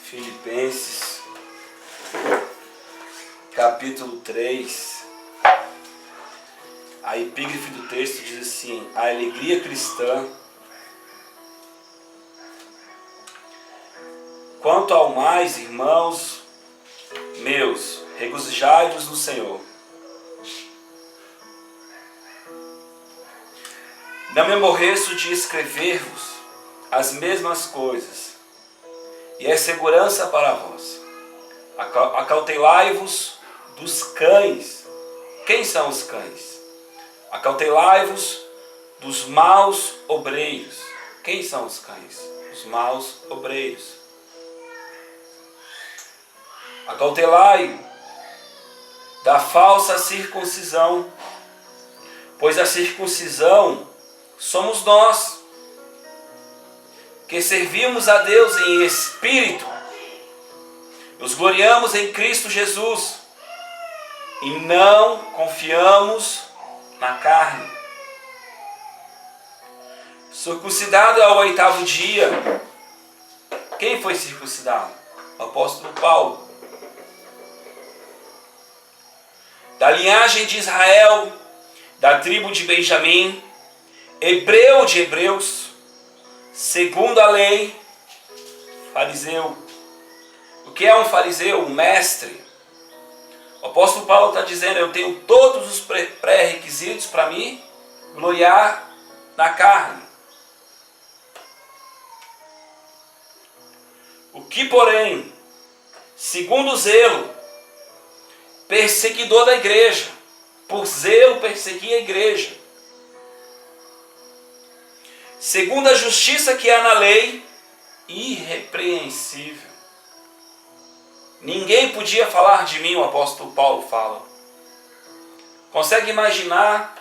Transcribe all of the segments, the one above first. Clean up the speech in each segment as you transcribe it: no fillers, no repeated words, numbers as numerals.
Filipenses, capítulo 3, a epígrafe do texto diz assim: a alegria cristã. Quanto ao mais, irmãos meus, regozijai-vos no Senhor. Não me aborreço de escrever-vos as mesmas coisas, e é segurança para vós. Acautelai-vos dos cães. Quem são os cães? Acautelai-vos dos maus obreiros. Quem são os cães? Os maus obreiros. Acautelai da falsa circuncisão, pois a circuncisão somos nós, que servimos a Deus em espírito, nos gloriamos em Cristo Jesus e não confiamos na carne. Circuncidado ao 8º dia. Quem foi circuncidado? O apóstolo Paulo. Da linhagem de Israel, da tribo de Benjamim, hebreu de hebreus, segundo a lei, fariseu. O que é um fariseu? Um mestre. O apóstolo Paulo está dizendo: eu tenho todos os pré-requisitos para me gloriar na carne. O que, porém, segundo o zelo, perseguidor da igreja, por zelo perseguia a igreja. Segundo a justiça que há na lei, irrepreensível. Ninguém podia falar de mim, o apóstolo Paulo fala. Consegue imaginar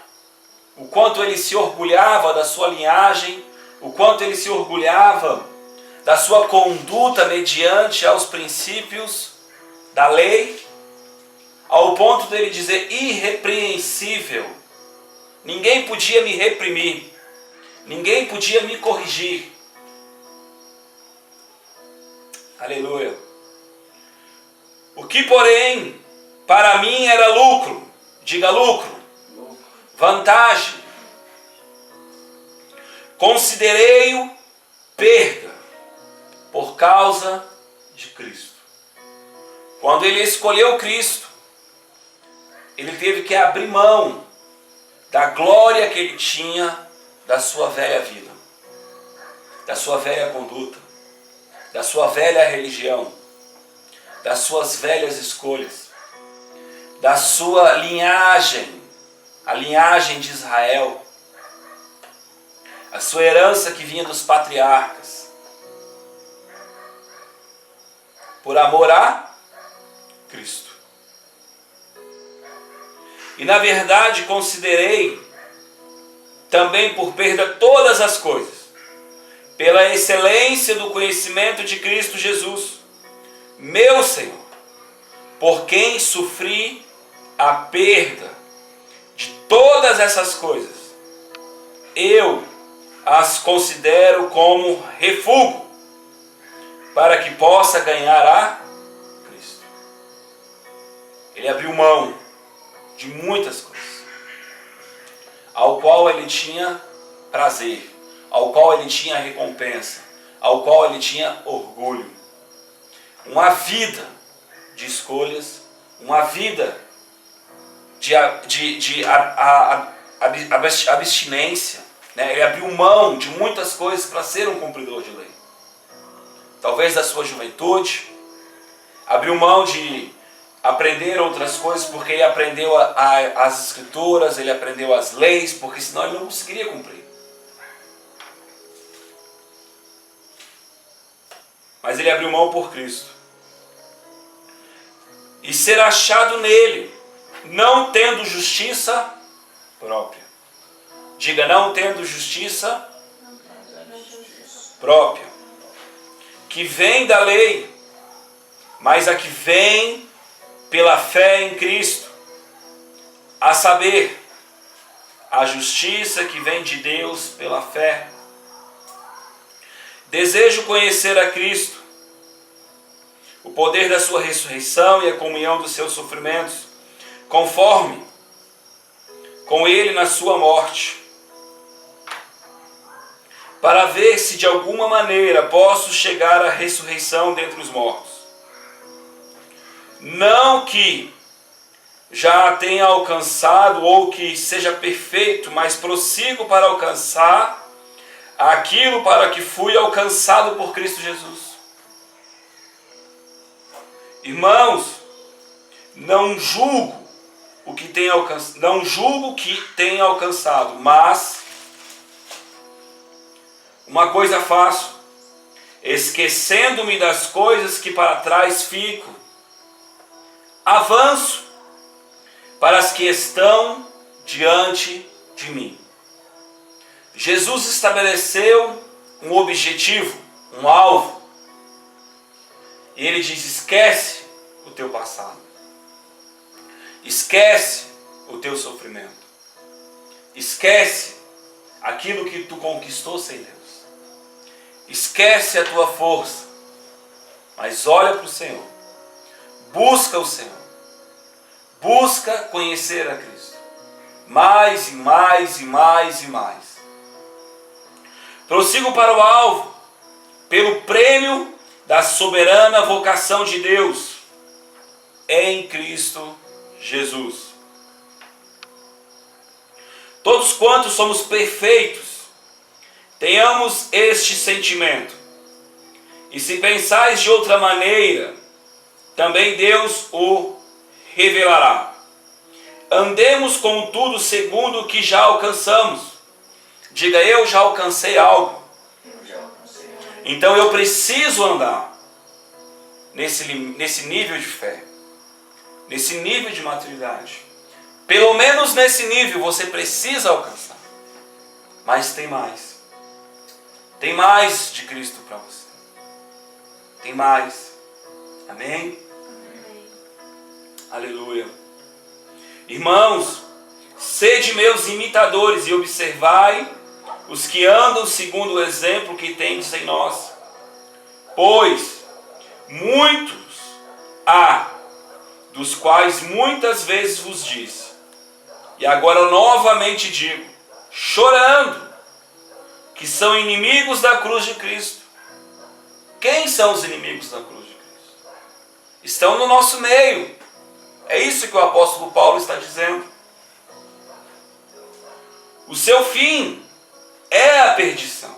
o quanto ele se orgulhava da sua linhagem, o quanto ele se orgulhava da sua conduta mediante aos princípios da lei, ao ponto dele dizer irrepreensível. Ninguém podia me reprimir, ninguém podia me corrigir. Aleluia. O que, porém, para mim era lucro, diga lucro, vantagem, considerei-o perda por causa de Cristo. Quando ele escolheu Cristo, ele teve que abrir mão da glória que ele tinha da sua velha vida, da sua velha conduta, da sua velha religião, das suas velhas escolhas, da sua linhagem, a linhagem de Israel, a sua herança que vinha dos patriarcas, por amor a Cristo. E na verdade considerei também por perda todas as coisas, pela excelência do conhecimento de Cristo Jesus, meu Senhor, por quem sofri a perda de todas essas coisas. Eu as considero como refúgio, para que possa ganhar a Cristo. Ele abriu mão de muitas coisas, ao qual ele tinha prazer, ao qual ele tinha recompensa, ao qual ele tinha orgulho. Uma vida de escolhas, uma vida de abstinência, né? Ele abriu mão de muitas coisas para ser um cumpridor de lei. Talvez da sua juventude, abriu mão de aprender outras coisas, porque ele aprendeu as escrituras, ele aprendeu as leis, porque senão ele não conseguiria cumprir. Mas ele abriu mão por Cristo. E ser achado nele, não tendo justiça própria. Diga, não tendo justiça própria, que vem da lei, mas a que vem pela fé em Cristo, a saber, a justiça que vem de Deus pela fé. Desejo conhecer a Cristo o poder da sua ressurreição e a comunhão dos seus sofrimentos, conforme com ele na sua morte, para ver se de alguma maneira posso chegar à ressurreição dentre os mortos. Não que já tenha alcançado ou que seja perfeito, mas prossigo para alcançar aquilo para que fui alcançado por Cristo Jesus. Irmãos, não julgo que tenha alcançado, mas uma coisa faço, esquecendo-me das coisas que para trás fico, avanço para as que estão diante de mim. Jesus estabeleceu um objetivo, um alvo. E ele diz: esquece o teu passado. Esquece o teu sofrimento. Esquece aquilo que tu conquistou sem Deus. Esquece a tua força. Mas olha para o Senhor. Busca o Senhor. Busca conhecer a Cristo. Mais e mais e mais e mais. Prossigo para o alvo, pelo prêmio da soberana vocação de Deus em Cristo Jesus. Todos quantos somos perfeitos, tenhamos este sentimento. E se pensais de outra maneira, também Deus o revelará. Andemos contudo segundo o que já alcançamos. Diga: eu já alcancei algo. Então eu preciso andar nesse nível de fé, nesse nível de maturidade. Pelo menos nesse nível você precisa alcançar. Mas tem mais. Tem mais de Cristo para você. Tem mais. Amém? Amém. Aleluia. Irmãos, sede meus imitadores e observai os que andam segundo o exemplo que tendes em nós. Pois muitos há, dos quais muitas vezes vos disse, e agora novamente digo, chorando, que são inimigos da cruz de Cristo. Quem são os inimigos da cruz de Cristo? Estão no nosso meio. É isso que o apóstolo Paulo está dizendo. O seu fim é a perdição.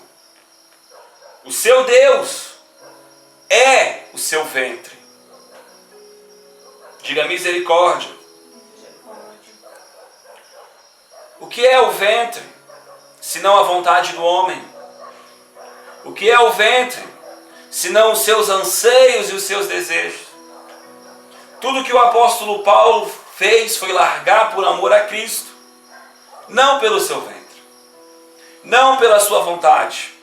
O seu Deus é o seu ventre. Diga: misericórdia. O que é o ventre, senão a vontade do homem? O que é o ventre, senão os seus anseios e os seus desejos? Tudo que o apóstolo Paulo fez foi largar por amor a Cristo. Não pelo seu ventre, não pela sua vontade,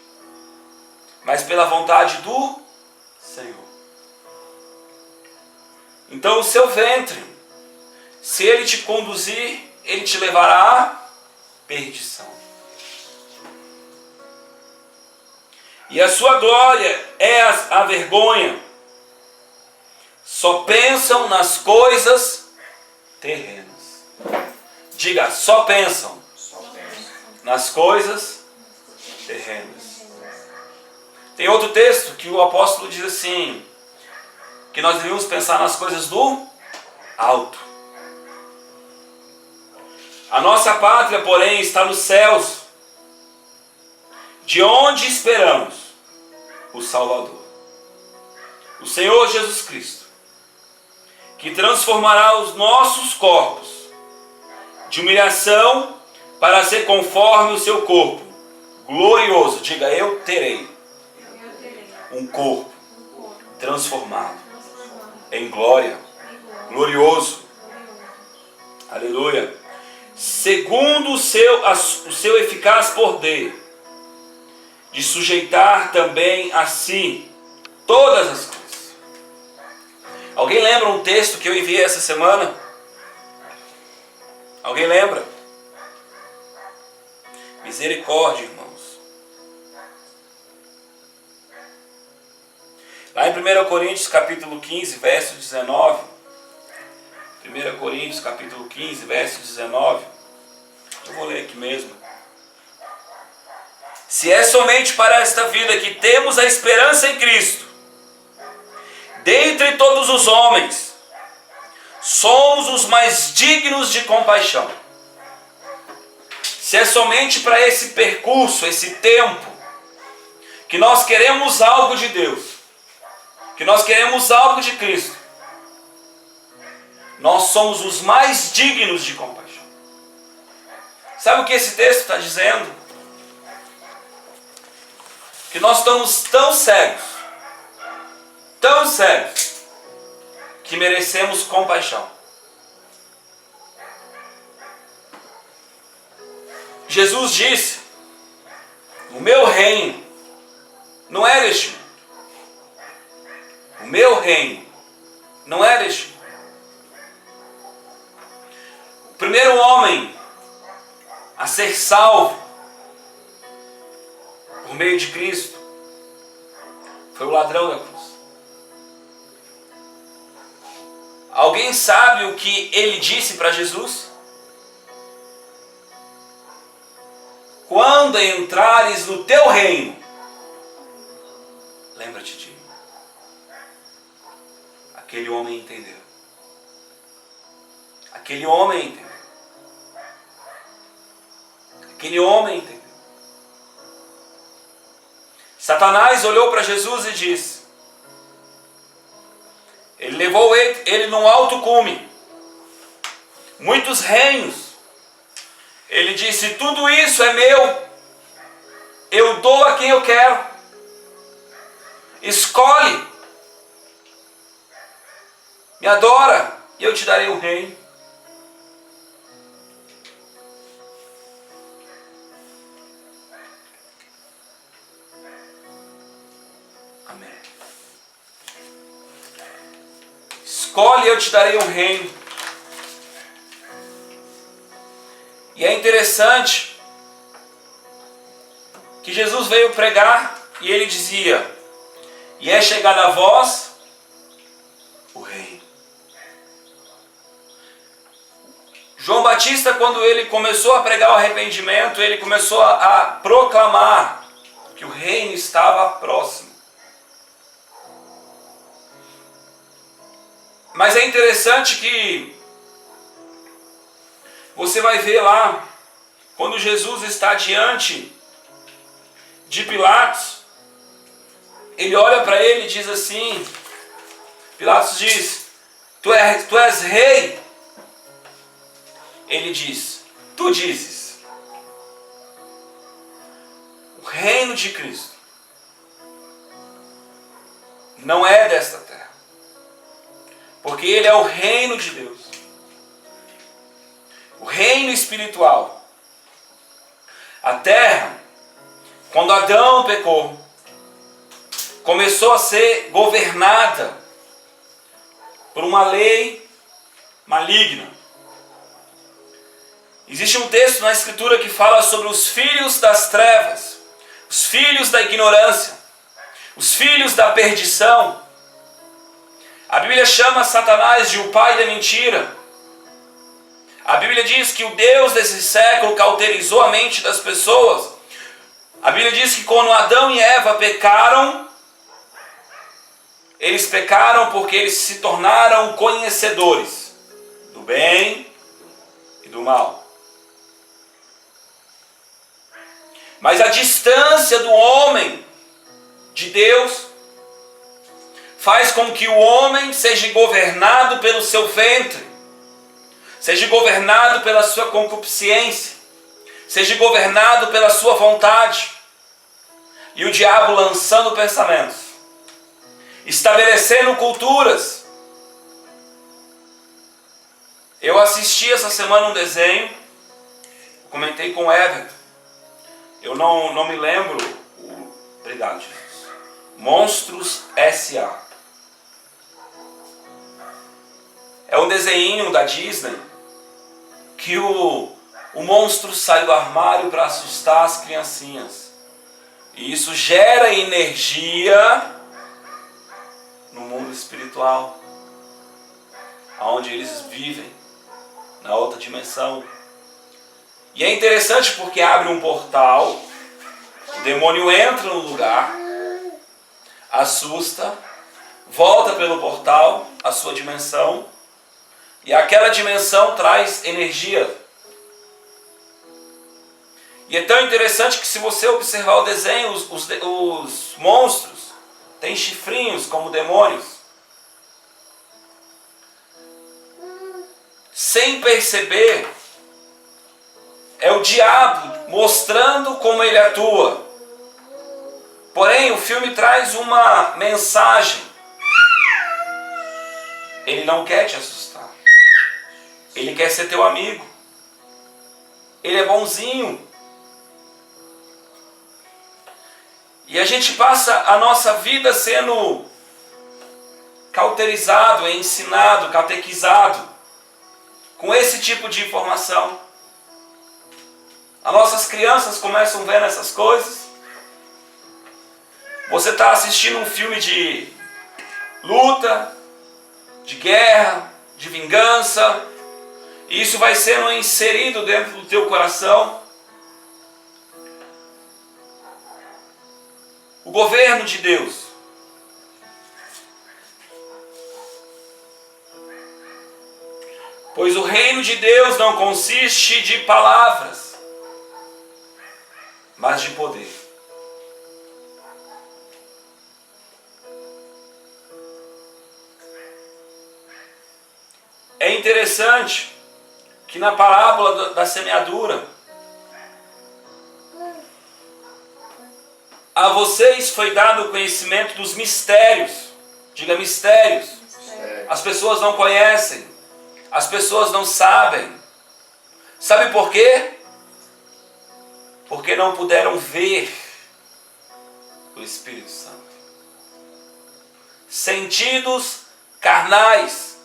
mas pela vontade do Senhor. Então o seu ventre, se ele te conduzir, ele te levará à perdição. E a sua glória é a vergonha. Só pensam nas coisas terrenas. Diga: só pensam nas coisas terrenas. Tem outro texto que o apóstolo diz assim, que nós devemos pensar nas coisas do alto. A nossa pátria, porém, está nos céus, de onde esperamos o Salvador, o Senhor Jesus Cristo, que transformará os nossos corpos de humilhação para ser conforme o seu corpo glorioso. Diga: eu terei um corpo transformado em glória, glorioso. Aleluia. Segundo o seu eficaz poder, de sujeitar também a si todas as coisas. Alguém lembra um texto que eu enviei essa semana? Alguém lembra? Misericórdia, irmãos. Lá em 1 Coríntios capítulo 15, verso 19. 1 Coríntios capítulo 15, verso 19. Eu vou ler aqui mesmo. Se é somente para esta vida que temos a esperança em Cristo, dentre todos os homens, somos os mais dignos de compaixão. Se é somente para esse percurso, esse tempo, que nós queremos algo de Deus, que nós queremos algo de Cristo, nós somos os mais dignos de compaixão. Sabe o que esse texto está dizendo? Que nós estamos tão cegos, que merecemos compaixão. Jesus disse: o meu reino não é deste mundo. O meu reino não é deste mundo. O primeiro homem a ser salvo por meio de Cristo foi o ladrão da cruz. Alguém sabe o que ele disse para Jesus? Quando entrares no teu reino, lembra-te de mim. Aquele homem entendeu. Aquele homem entendeu. Aquele homem entendeu. Satanás olhou para Jesus e disse, ele levou ele num alto cume, muitos reinos. Ele disse, tudo isso é meu, eu dou a quem eu quero, escolhe, me adora e eu te darei o reino. Amém. Escolhe e eu te darei o reino. E é interessante que Jesus veio pregar e ele dizia, e é chegado a vós o reino. João Batista, quando ele começou a pregar o arrependimento, ele começou a proclamar que o reino estava próximo. Mas é interessante que você vai ver lá, quando Jesus está diante de Pilatos, ele olha para ele e diz assim, Pilatos diz, tu és rei? Ele diz, tu dizes. O reino de Cristo não é desta terra, porque ele é o reino de Deus. O reino espiritual. A terra, quando Adão pecou, começou a ser governada por uma lei maligna. Existe um texto na Escritura que fala sobre os filhos das trevas, os filhos da ignorância, os filhos da perdição. A Bíblia chama Satanás de o pai da mentira. A Bíblia diz que o Deus desse século cauterizou a mente das pessoas. A Bíblia diz que quando Adão e Eva pecaram, eles pecaram porque eles se tornaram conhecedores do bem e do mal. Mas a distância do homem de Deus faz com que o homem seja governado pelo seu ventre, seja governado pela sua concupiscência, seja governado pela sua vontade. E o diabo lançando pensamentos, estabelecendo culturas. Eu assisti essa semana um desenho, comentei com o Everton, eu não me lembro, obrigado Jesus, Monstros S.A. É um desenho da Disney, que o monstro sai do armário para assustar as criancinhas. E isso gera energia espiritual, onde eles vivem, na outra dimensão. E é interessante porque abre um portal, o demônio entra no lugar, assusta, volta pelo portal, a sua dimensão, e aquela dimensão traz energia. E é tão interessante que, se você observar o desenho, os monstros têm chifrinhos como demônios. Sem perceber, é o diabo mostrando como ele atua. Porém, o filme traz uma mensagem. Ele não quer te assustar. Ele quer ser teu amigo. Ele é bonzinho. E a gente passa a nossa vida sendo cauterizado, ensinado, catequizado com esse tipo de informação. As nossas crianças começam vendo essas coisas. Você está assistindo um filme de luta, de guerra, de vingança, e isso vai sendo inserido dentro do teu coração. O governo de Deus pois o reino de Deus não consiste de palavras, mas de poder. É interessante que na parábola da semeadura, a vocês foi dado o conhecimento dos mistérios. Diga mistérios. As pessoas não conhecem. As pessoas não sabem. Sabe por quê? Porque não puderam ver o Espírito Santo. Sentidos carnais,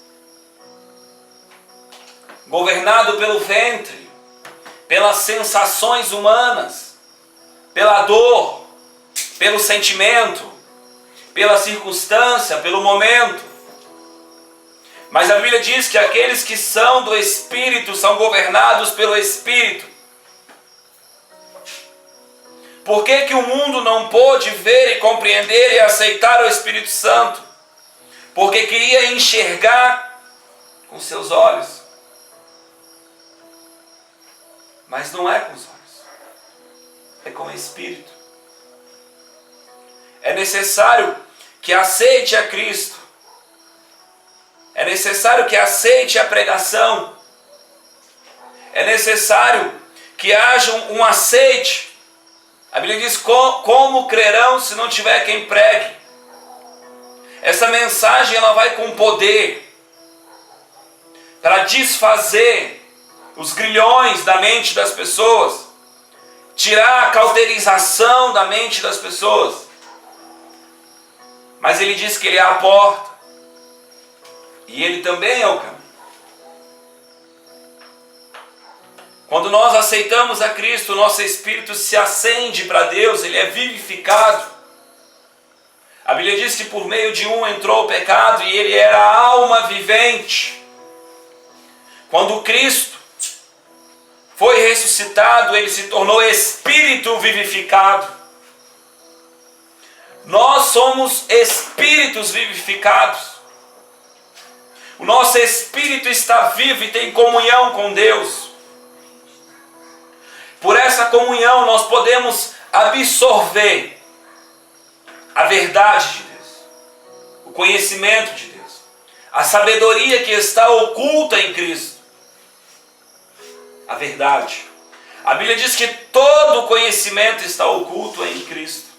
governado pelo ventre, pelas sensações humanas, pela dor, pelo sentimento, pela circunstância, pelo momento. Mas a Bíblia diz que aqueles que são do Espírito são governados pelo Espírito. Por que que o mundo não pôde ver e compreender e aceitar o Espírito Santo? Porque queria enxergar com seus olhos. Mas não é com os olhos, é com o Espírito. É necessário que aceite a Cristo. É necessário que aceite a pregação. É necessário que haja um aceite. A Bíblia diz, como crerão se não tiver quem pregue? Essa mensagem ela vai com poder para desfazer os grilhões da mente das pessoas, tirar a cauterização da mente das pessoas. Mas ele diz que ele é a porta. E ele também é o caminho. Quando nós aceitamos a Cristo, o nosso espírito se acende para Deus, ele é vivificado. A Bíblia diz que por meio de um entrou o pecado e ele era a alma vivente. Quando Cristo foi ressuscitado, ele se tornou espírito vivificado. Nós somos espíritos vivificados. O nosso espírito está vivo e tem comunhão com Deus. Por essa comunhão nós podemos absorver a verdade de Deus, o conhecimento de Deus, a sabedoria que está oculta em Cristo. A verdade. A Bíblia diz que todo conhecimento está oculto em Cristo,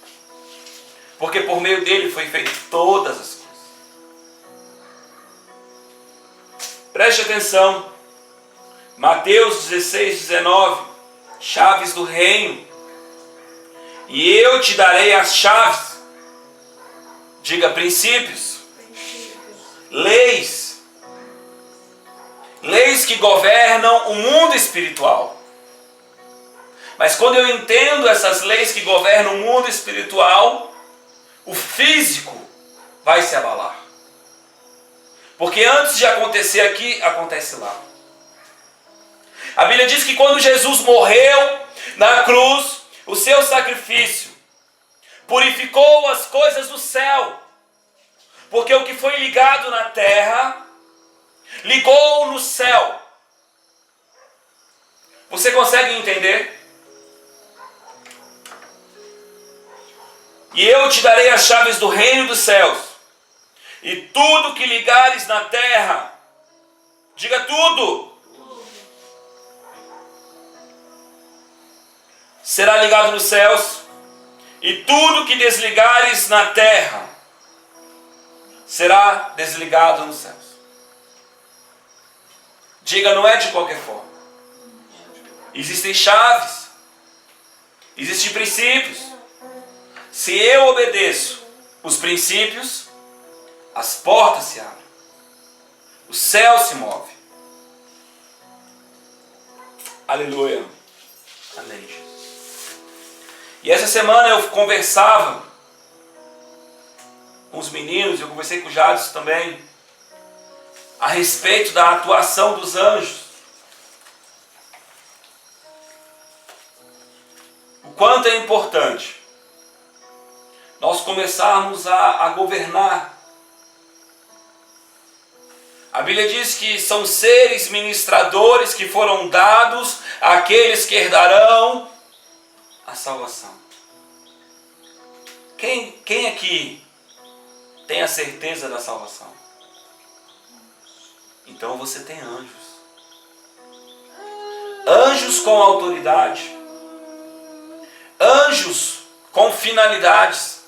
porque por meio dele foi feito todas as coisas. Preste atenção, Mateus 16, 19, chaves do reino. E eu te darei as chaves. Diga princípios. Leis. Leis que governam o mundo espiritual. Mas quando eu entendo essas leis que governam o mundo espiritual, o físico vai se abalar. Porque antes de acontecer aqui, acontece lá. A Bíblia diz que quando Jesus morreu na cruz, o seu sacrifício purificou as coisas do céu. Porque o que foi ligado na terra, ligou no céu. Você consegue entender? E eu te darei as chaves do reino dos céus. E tudo que ligares na terra, diga tudo, será ligado nos céus. E tudo que desligares na terra, será desligado nos céus. Diga, não é de qualquer forma. Existem chaves. Existem princípios. Se eu obedeço os princípios, as portas se abrem. O céu se move. Aleluia. Amém, Jesus. E essa semana eu conversava com os meninos, eu conversei com o Jadson também, a respeito da atuação dos anjos. O quanto é importante nós começarmos a governar. A Bíblia diz que são seres ministradores que foram dados àqueles que herdarão a salvação. Quem aqui tem a certeza da salvação? Então você tem anjos. Anjos com autoridade. Anjos com finalidades.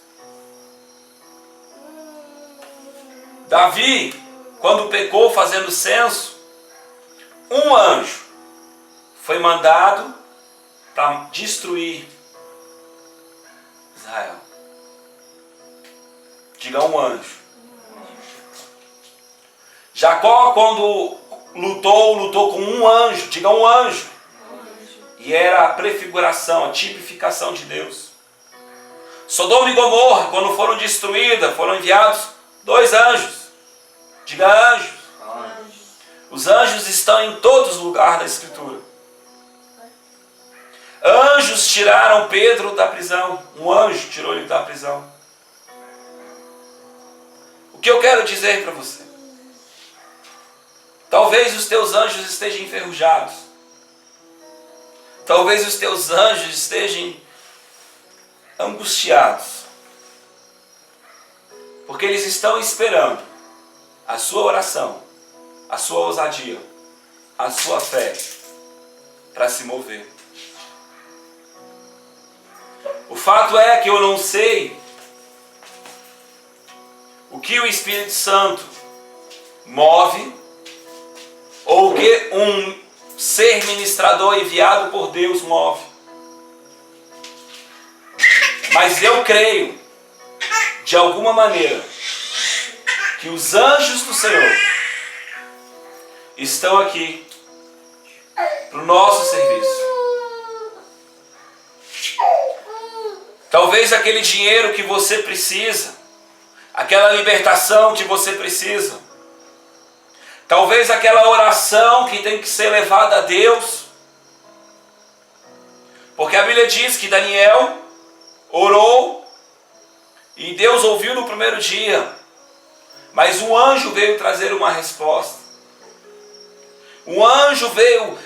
Davi, quando pecou fazendo censo, um anjo foi mandado para destruir Israel. Diga, um anjo. Jacó, quando lutou com um anjo. Diga, um anjo. E era a prefiguração, a tipificação de Deus. Sodoma e Gomorra, quando foram destruídas, foram enviados 2 anjos. Diga, anjos. Os anjos estão em todos os lugares da Escritura. Anjos tiraram Pedro da prisão. Um anjo tirou ele da prisão. O que eu quero dizer para você? Talvez os teus anjos estejam enferrujados. Talvez os teus anjos estejam angustiados. Porque eles estão esperando a sua oração, a sua ousadia, a sua fé para se mover. O fato é que eu não sei o que o Espírito Santo move, ou o que um ser ministrador enviado por Deus move. Mas eu creio, de alguma maneira, que os anjos do Senhor estão aqui para o nosso serviço. Talvez aquele dinheiro que você precisa, aquela libertação que você precisa, talvez aquela oração que tem que ser levada a Deus, porque a Bíblia diz que Daniel orou e Deus ouviu no primeiro dia, mas um anjo veio trazer uma resposta. Um anjo veio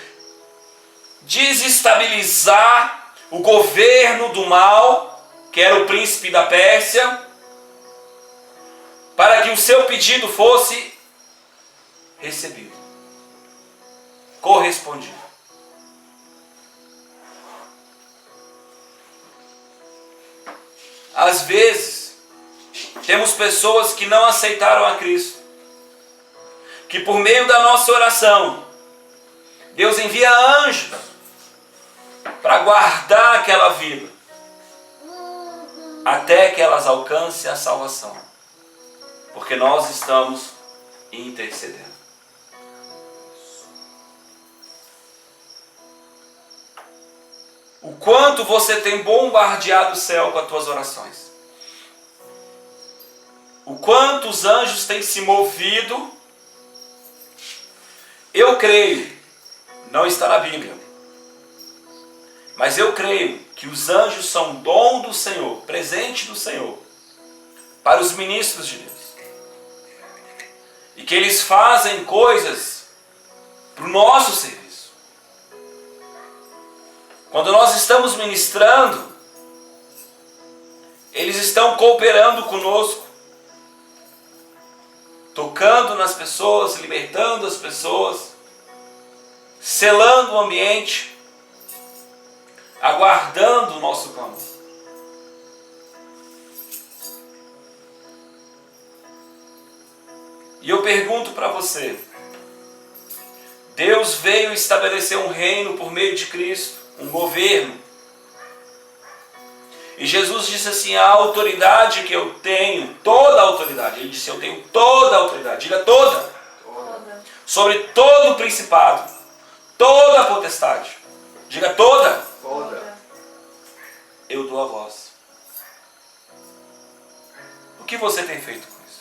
desestabilizar o governo do mal, que era o príncipe da Pérsia, para que o seu pedido fosse recebido, correspondido. Às vezes, temos pessoas que não aceitaram a Cristo, que por meio da nossa oração, Deus envia anjos para guardar aquela vida, até que elas alcancem a salvação, porque nós estamos intercedendo. O quanto você tem bombardeado o céu com as tuas orações. O quanto os anjos têm se movido Eu creio, não está na Bíblia, mas eu creio que os anjos são dom do Senhor, presente do Senhor, para os ministros de Deus. E que eles fazem coisas para o nosso serviço. Quando nós estamos ministrando, eles estão cooperando conosco, tocando nas pessoas, libertando as pessoas, selando o ambiente, aguardando o nosso clamor. E eu pergunto para você, Deus veio estabelecer um reino por meio de Cristo, um governo. E Jesus disse assim, a autoridade que eu tenho, toda a autoridade, ele disse, eu tenho toda a autoridade, diga toda, sobre todo o principado, toda a potestade, diga toda, eu dou a vós. O que você tem feito com isso?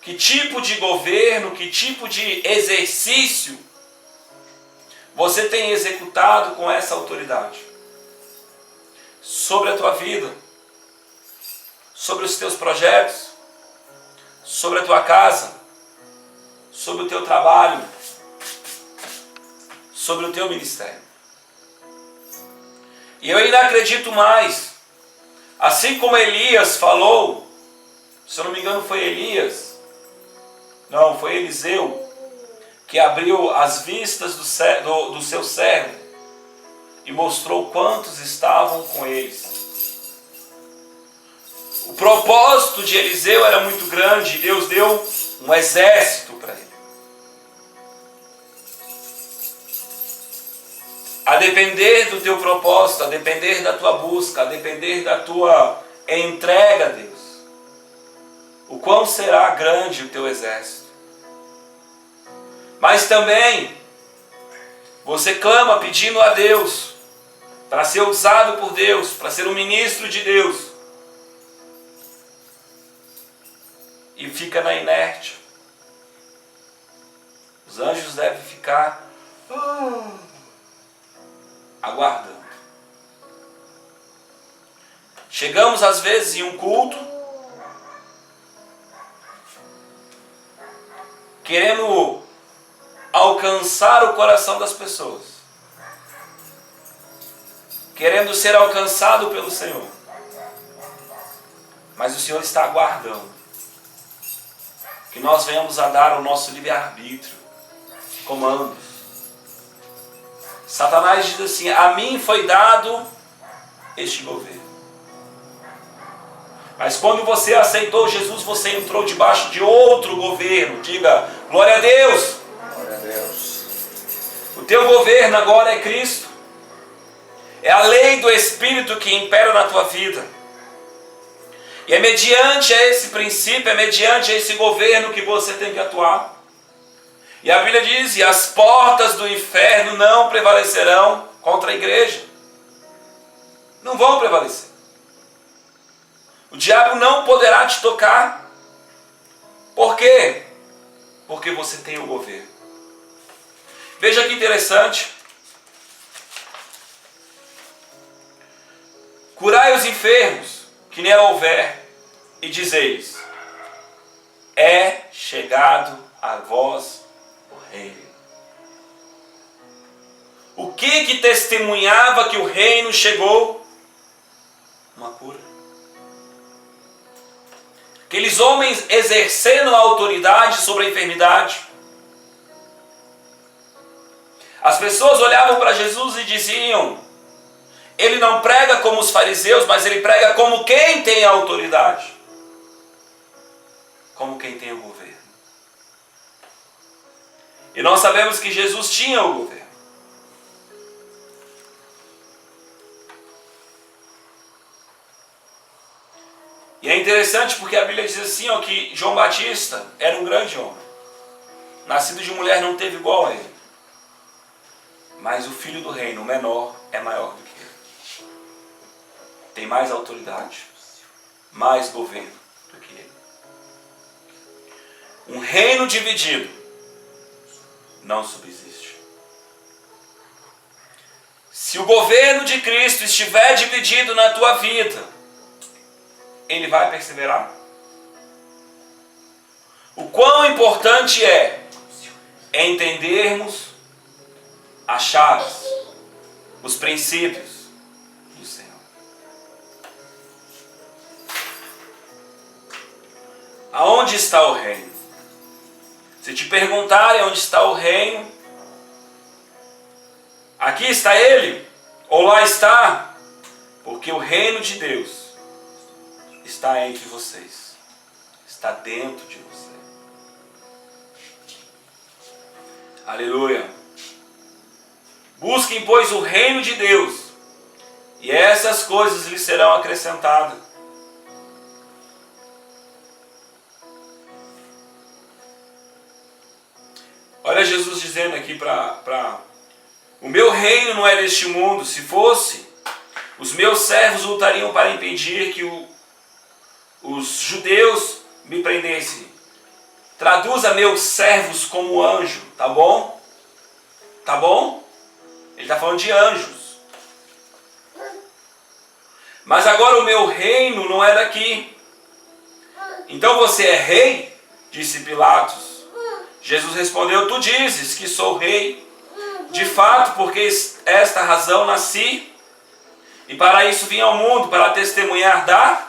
Que tipo de governo, que tipo de exercício você tem executado com essa autoridade? Sobre a tua vida, sobre os teus projetos, sobre a tua casa, sobre o teu trabalho, sobre o teu ministério. E eu ainda acredito mais, assim como Elias falou, se eu não me engano foi Elias, não, foi Eliseu, que abriu as vistas do seu servo e mostrou quantos estavam com eles. O propósito de Eliseu era muito grande, Deus deu um exército para ele. A depender do teu propósito, a depender da tua busca, a depender da tua entrega a Deus, o quão será grande o teu exército. Mas também, você clama pedindo a Deus, para ser usado por Deus, para ser um ministro de Deus, e fica na inércia. Os anjos devem ficar aguardando. Chegamos às vezes em um culto, querendo alcançar o coração das pessoas, querendo ser alcançado pelo Senhor, mas o Senhor está aguardando que nós venhamos a dar o nosso livre-arbítrio, comandos. Satanás diz assim, a mim foi dado este governo. Mas quando você aceitou Jesus, você entrou debaixo de outro governo. Diga, glória a Deus. Glória a Deus. O teu governo agora é Cristo. É a lei do Espírito que impera na tua vida. E é mediante esse princípio, é mediante esse governo que você tem que atuar. E a Bíblia diz, e as portas do inferno não prevalecerão contra a igreja. Não vão prevalecer. O diabo não poderá te tocar. Por quê? Porque você tem o governo. Veja que interessante. Curai os enfermos, que nela houver, e dizeis, é chegado a vós o reino. O que testemunhava que o reino chegou? Uma cura. Aqueles homens exercendo a autoridade sobre a enfermidade. As pessoas olhavam para Jesus e diziam, ele não prega como os fariseus, mas ele prega como quem tem a autoridade. Como quem tem o governo. E nós sabemos que Jesus tinha o governo. E é interessante porque a Bíblia diz assim, ó, que João Batista era um grande homem. Nascido de mulher não teve igual a ele. Mas o filho do reino, o menor, é maior do que ele. Tem mais autoridade, mais governo do que ele. Um reino dividido não subsiste. Se o governo de Cristo estiver dividido na tua vida, ele vai perseverar? O quão importante é entendermos as chaves, os princípios do Senhor. Aonde está o reino? Se te perguntarem onde está o reino, aqui está ele, ou lá está, porque o reino de Deus está entre vocês, está dentro de você. Aleluia. Busquem, pois, o reino de Deus, e essas coisas lhes serão acrescentadas. Olha Jesus dizendo aqui o meu reino não é deste mundo. Se fosse, os meus servos lutariam para impedir que os judeus me prendessem. Traduza meus servos como anjo, tá bom? Tá bom? Ele está falando de anjos. Mas agora o meu reino não é daqui. Então você é rei? Disse Pilatos. Jesus respondeu, tu dizes que sou rei. De fato, porque esta razão nasci, e para isso vim ao mundo, para testemunhar da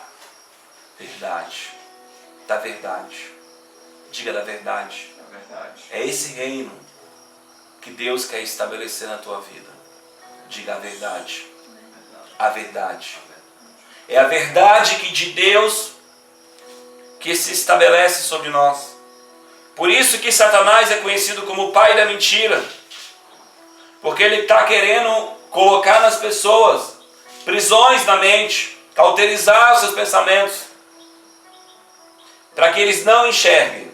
verdade. Da verdade. Diga da verdade. É verdade. É esse reino que Deus quer estabelecer na tua vida. Diga a verdade. A verdade. É a verdade que de Deus que se estabelece sobre nós. Por isso que Satanás é conhecido como o pai da mentira. Porque ele está querendo colocar nas pessoas prisões na mente, cauterizar os seus pensamentos, para que eles não enxerguem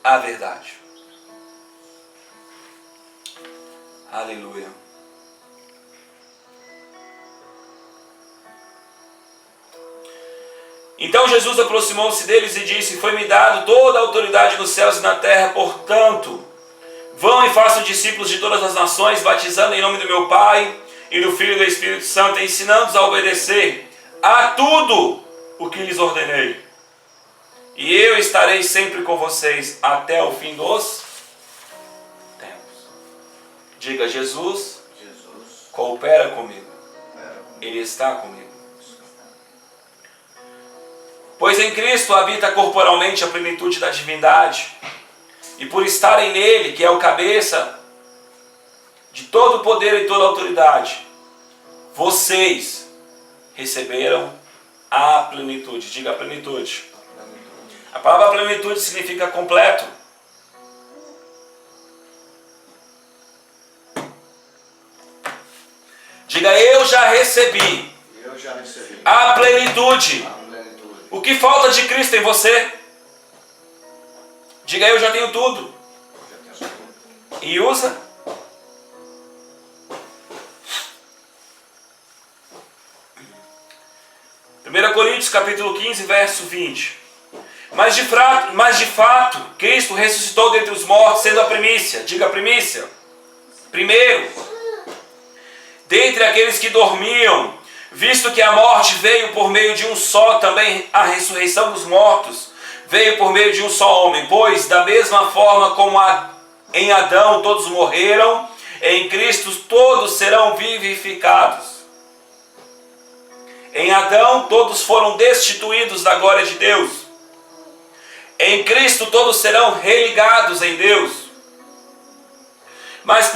a verdade. Aleluia. Então Jesus aproximou-se deles e disse, foi-me dado toda a autoridade nos céus e na terra, portanto, vão e façam discípulos de todas as nações, batizando em nome do meu Pai e do Filho e do Espírito Santo, ensinando-os a obedecer a tudo o que lhes ordenei. E eu estarei sempre com vocês até o fim dos tempos. Diga, Jesus coopera comigo. Ele está comigo. Pois em Cristo habita corporalmente a plenitude da divindade, e por estarem nele, que é o cabeça de todo o poder e toda a autoridade, vocês receberam a plenitude. Diga a plenitude. A palavra plenitude significa completo. Diga, eu já recebi a plenitude. O que falta de Cristo em você? Diga, eu já tenho tudo. E usa. Coríntios capítulo 15, verso 20. Mas de fato, Cristo ressuscitou dentre os mortos, sendo a primícia. Diga a primícia. Primeiro, dentre aqueles que dormiam, visto que a morte veio por meio de um só, também a ressurreição dos mortos veio por meio de um só homem. Pois, da mesma forma como em Adão todos morreram, em Cristo todos serão vivificados. Em Adão todos foram destituídos da glória de Deus. Em Cristo todos serão religados em Deus. Mas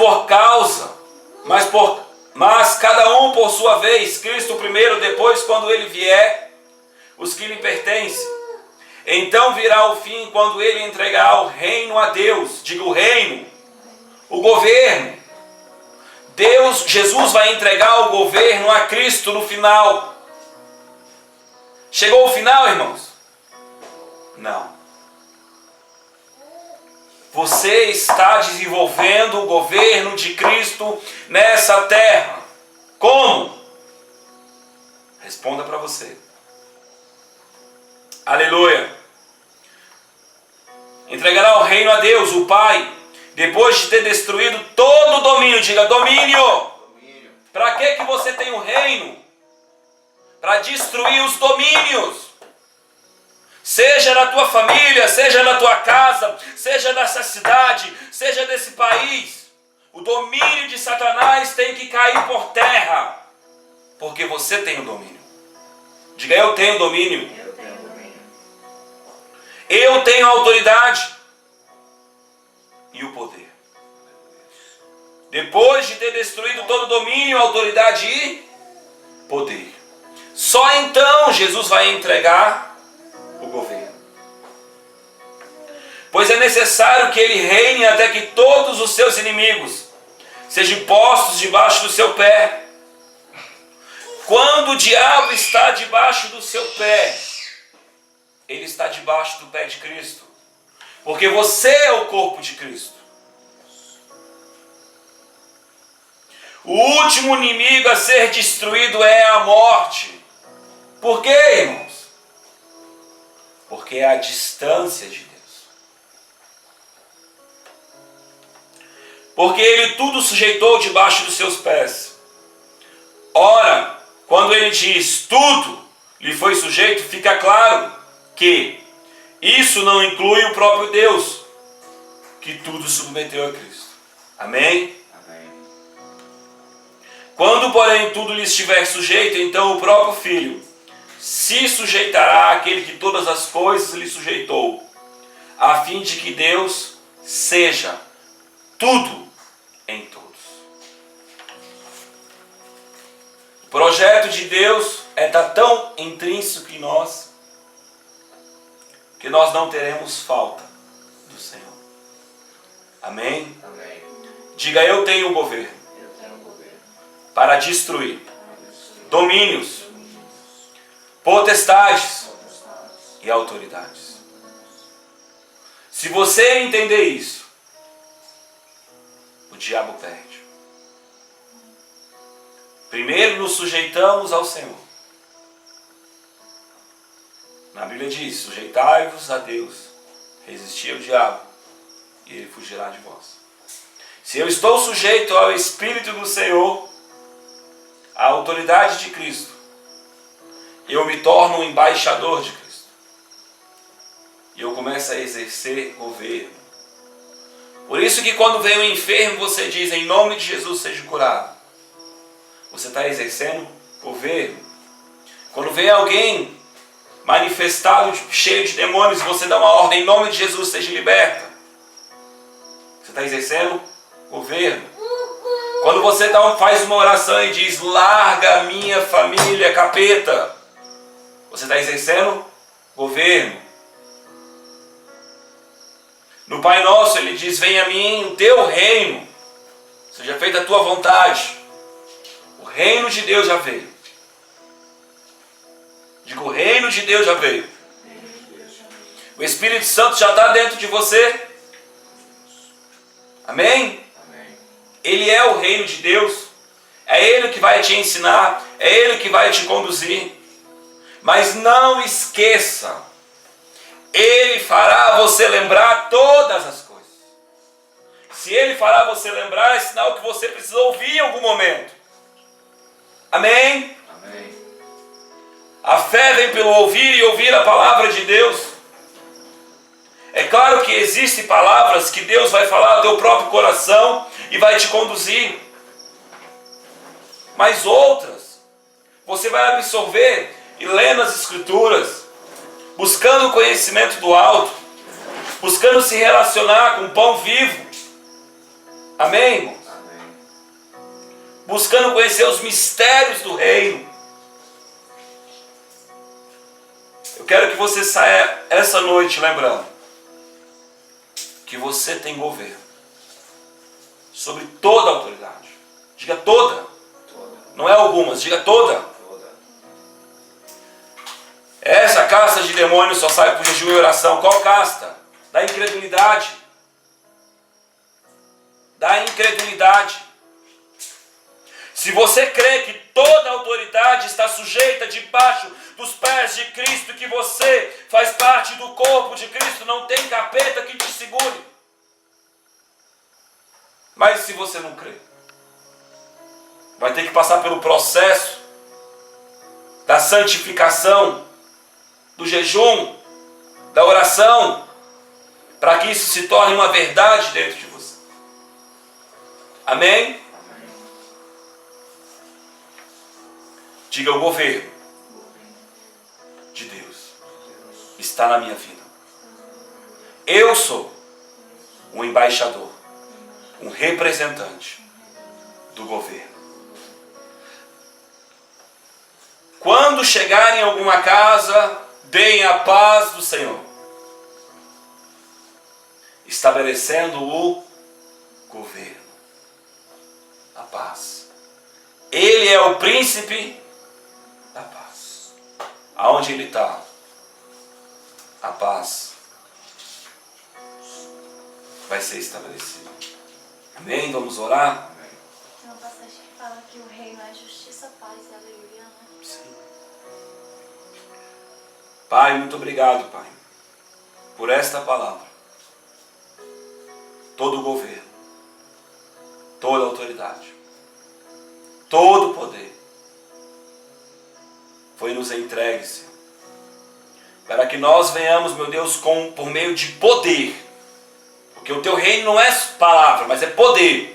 cada um por sua vez, Cristo primeiro, depois quando ele vier, os que lhe pertencem. Então virá o fim, quando ele entregará o reino a Deus. Diga o reino, o governo. Jesus vai entregar o governo a Cristo no final. Chegou o final, irmãos? Não. Você está desenvolvendo o governo de Cristo nessa terra. Como? Responda para você. Aleluia. Entregará o reino a Deus, o Pai, depois de ter destruído todo o domínio. Diga domínio. Para que você tem o reino? Para destruir os domínios. Seja na tua família, seja na tua casa, seja nessa cidade, seja nesse país. O domínio de Satanás tem que cair por terra. Porque você tem o domínio. Diga, eu tenho domínio. Eu tenho domínio. Eu tenho a autoridade e o poder. Depois de ter destruído todo o domínio, autoridade e poder. Só então Jesus vai entregar o governo. Pois é necessário que ele reine até que todos os seus inimigos sejam postos debaixo do seu pé. Quando o diabo está debaixo do seu pé, ele está debaixo do pé de Cristo. Porque você é o corpo de Cristo. O último inimigo a ser destruído é a morte. Por quê, irmãos? Porque é a distância de Deus. Porque ele tudo sujeitou debaixo dos seus pés. Ora, quando ele diz tudo lhe foi sujeito, fica claro que isso não inclui o próprio Deus, que tudo submeteu a Cristo. Amém? Amém. Quando, porém, tudo lhe estiver sujeito, então o próprio Filho se sujeitará àquele que todas as coisas lhe sujeitou, a fim de que Deus seja tudo em todos. O projeto de Deus está tão intrínseco em nós que nós não teremos falta do Senhor. Amém? Amém. Diga, eu tenho um governo Eu tenho governo para destruir para destruir domínios, potestades potestades e autoridades. Se você entender isso, o diabo perde. Primeiro nos sujeitamos ao Senhor. Na Bíblia diz, sujeitai-vos a Deus, resisti ao diabo, e ele fugirá de vós. Se eu estou sujeito ao Espírito do Senhor, à autoridade de Cristo, eu me torno um embaixador de Cristo. E eu começo a exercer governo. Por isso que quando vem o enfermo, você diz, em nome de Jesus seja curado. Você está exercendo governo. Quando vem alguém manifestado, cheio de demônios, você dá uma ordem, em nome de Jesus seja liberta. Você está exercendo governo. Quando você faz uma oração e diz, larga a minha família, capeta, você está exercendo governo. No Pai Nosso ele diz, venha a mim o teu reino, seja feita a tua vontade. O reino de Deus já veio. Digo, o reino de Deus já veio. O Espírito Santo já está dentro de você. Amém? Amém. Ele é o reino de Deus. É Ele que vai te ensinar. É Ele que vai te conduzir. Mas não esqueça. Ele fará você lembrar todas as coisas. Se Ele fará você lembrar, é sinal que você precisa ouvir em algum momento. Amém? Amém. A fé vem pelo ouvir e ouvir a palavra de Deus. É claro que existem palavras que Deus vai falar ao teu próprio coração e vai te conduzir. Mas outras, você vai absorver e ler nas Escrituras, buscando o conhecimento do alto, buscando se relacionar com o pão vivo. Amém, irmãos? Amém. Buscando conhecer os mistérios do reino. Eu quero que você saia essa noite lembrando que você tem governo sobre toda a autoridade. Diga toda. Toda. Não é algumas, diga toda. Toda. Essa casta de demônios só sai por jejum e oração. Qual casta? Da incredulidade. Da incredulidade. Se você crê que toda autoridade está sujeita debaixo dos pés de Cristo, que você faz parte do corpo de Cristo, não tem capeta que te segure. Mas se você não crê, vai ter que passar pelo processo da santificação, do jejum, da oração, para que isso se torne uma verdade dentro de você. Amém? Diga: o governo de Deus está na minha vida. Eu sou um embaixador, um representante do governo. Quando chegarem em alguma casa, deem a paz do Senhor, estabelecendo o governo, a paz. Ele é o príncipe da paz. Aonde ele está, a paz vai ser estabelecida. Amém? Vamos orar? Tem uma passagem que fala que o reino é justiça, paz e alegria, né? Sim. Pai, muito obrigado, Pai, por esta palavra. Todo o governo, toda a autoridade, todo o poder foi nos entregue, Senhor, para que nós venhamos, meu Deus, por meio de poder, porque o teu reino não é palavra, mas é poder.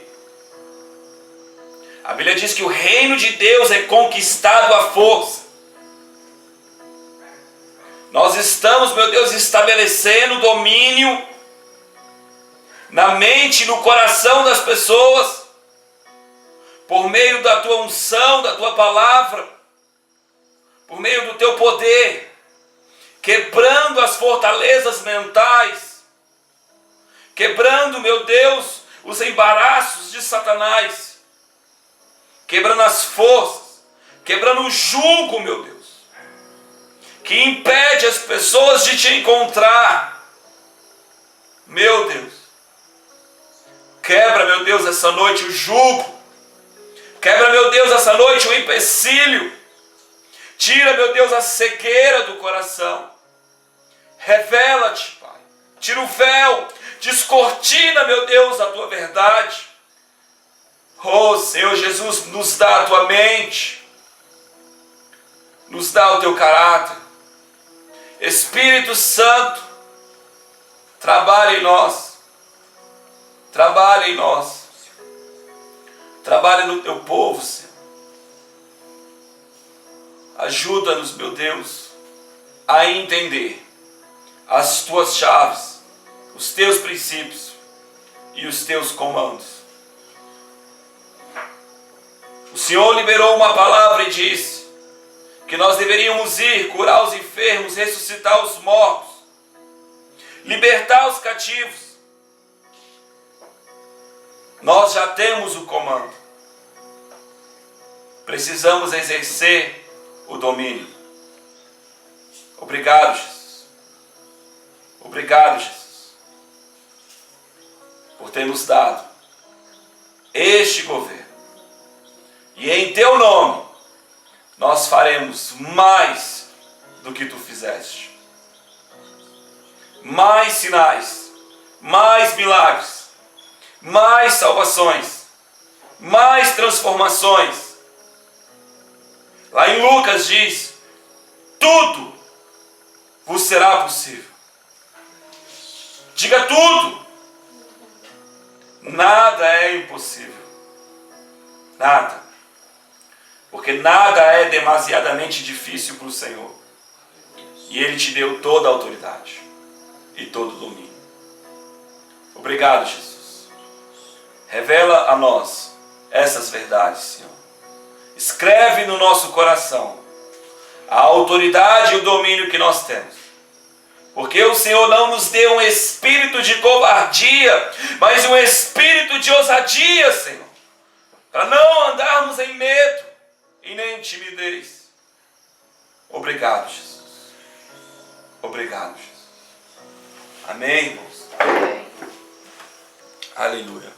A Bíblia diz que o reino de Deus é conquistado à força. Nós estamos, meu Deus, estabelecendo domínio na mente e no coração das pessoas, por meio da tua unção, da tua palavra, por meio do teu poder, quebrando as fortalezas mentais, quebrando, meu Deus, os embaraços de Satanás, quebrando as forças, quebrando o jugo, meu Deus, que impede as pessoas de te encontrar. Meu Deus, quebra, meu Deus, essa noite o jugo, quebra, meu Deus, essa noite o empecilho, tira, meu Deus, a cegueira do coração, revela-te, Pai, tira o véu, descortina, meu Deus, a tua verdade. Oh, Senhor Jesus, nos dá a tua mente, nos dá o teu caráter. Espírito Santo, trabalha em nós, trabalha em nós, trabalha no teu povo, Senhor. Ajuda-nos, meu Deus, a entender as tuas chaves, os teus princípios e os teus comandos. O Senhor liberou uma palavra e disse que nós deveríamos ir, curar os enfermos, ressuscitar os mortos, libertar os cativos. Nós já temos o comando. Precisamos exercer o domínio. Obrigado, Jesus. Obrigado, Jesus, por ter nos dado este governo. E em teu nome, nós faremos mais do que tu fizeste. Mais sinais, mais milagres, mais salvações, mais transformações. Lá em Lucas diz: tudo vos será possível. Diga tudo. Nada é impossível. Nada. Porque nada é demasiadamente difícil para o Senhor. E Ele te deu toda a autoridade e todo o domínio. Obrigado, Jesus. Revela a nós essas verdades, Senhor. Escreve no nosso coração a autoridade e o domínio que nós temos. Porque o Senhor não nos deu um espírito de covardia, mas um espírito de ousadia, Senhor. Para não andarmos em medo e nem timidez. Obrigado, Jesus. Obrigado, Jesus. Amém, irmãos? Amém. Aleluia.